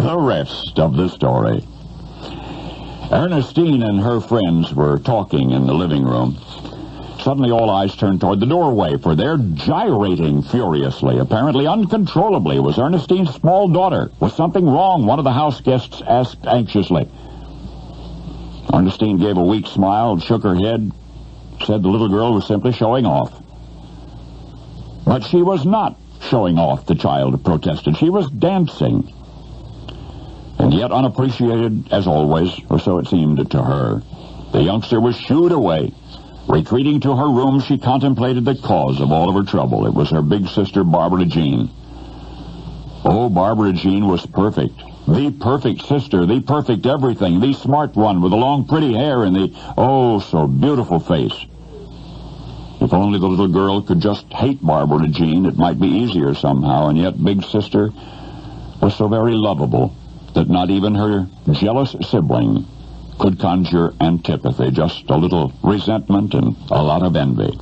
The rest of the story. Ernestine and her friends were talking in the living room. Suddenly all eyes turned toward the doorway, for there, gyrating furiously, apparently uncontrollably, was Ernestine's small daughter. Was something wrong? One of the house guests asked anxiously. Ernestine gave a weak smile, shook her head, said the little girl was simply showing off. But she was not showing off, the child protested. She was dancing. And yet unappreciated, as always, or so it seemed to her, the youngster was shooed away. Retreating to her room, she contemplated the cause of all of her trouble. It was her big sister, Barbara Jean. Oh, Barbara Jean was perfect. The perfect sister, the perfect everything, the smart one with the long, pretty hair and the, oh, so beautiful face. If only the little girl could just hate Barbara Jean, it might be easier somehow, and yet Big Sister was so very lovable that not even her jealous sibling could conjure antipathy, just a little resentment and a lot of envy.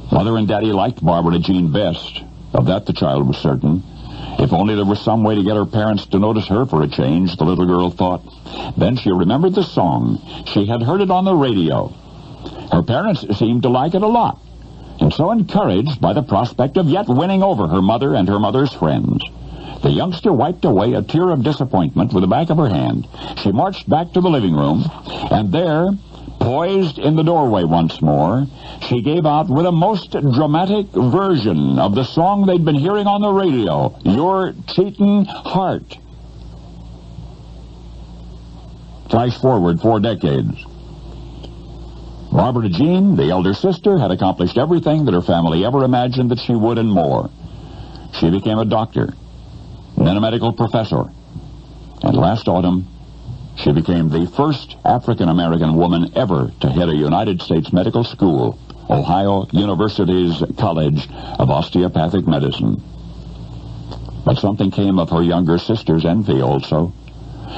Mother and Daddy liked Barbara Jean best. Of that the child was certain. If only there was some way to get her parents to notice her for a change, the little girl thought. Then she remembered the song. She had heard it on the radio. Her parents seemed to like it a lot, and so encouraged by the prospect of yet winning over her mother and her mother's friends, the youngster wiped away a tear of disappointment with the back of her hand. She marched back to the living room, and there, poised in the doorway once more, she gave out with a most dramatic version of the song they'd been hearing on the radio, Your Cheatin' Heart. Flash forward 4 decades. Barbara Jean, the elder sister, had accomplished everything that her family ever imagined that she would and more. She became a doctor, then a medical professor, and last autumn, she became the first African-American woman ever to head a United States medical school, Ohio University's College of Osteopathic Medicine. But something came of her younger sister's envy also.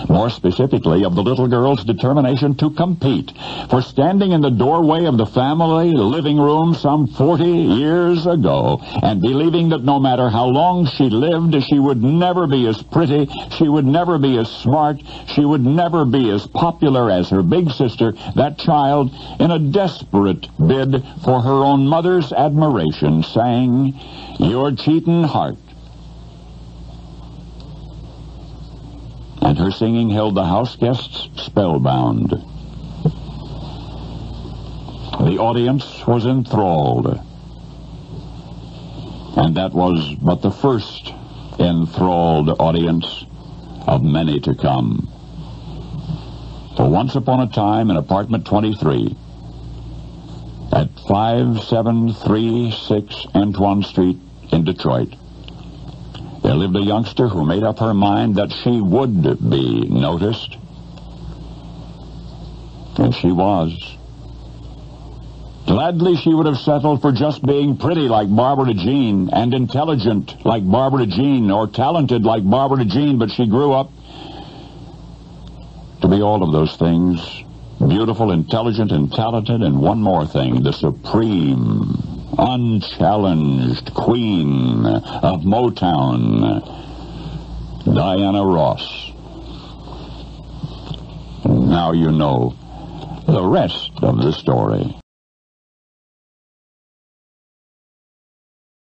More specifically, of the little girl's determination to compete. For standing in the doorway of the family living room some 40 years ago and believing that no matter how long she lived, she would never be as pretty, she would never be as smart, she would never be as popular as her big sister, that child, in a desperate bid for her own mother's admiration, sang, Your Cheatin' Heart. And her singing held the house guests spellbound. The audience was enthralled. And that was but the first enthralled audience of many to come. For once upon a time in apartment 23, at 5736 Antoine Street in Detroit, there lived a youngster who made up her mind that she would be noticed. And she was. Gladly she would have settled for just being pretty like Barbara Jean, and intelligent like Barbara Jean, or talented like Barbara Jean, but she grew up to be all of those things. Beautiful, intelligent, and talented, and one more thing, the supreme, unchallenged queen of Motown, Diana Ross. Now you know the rest of the story.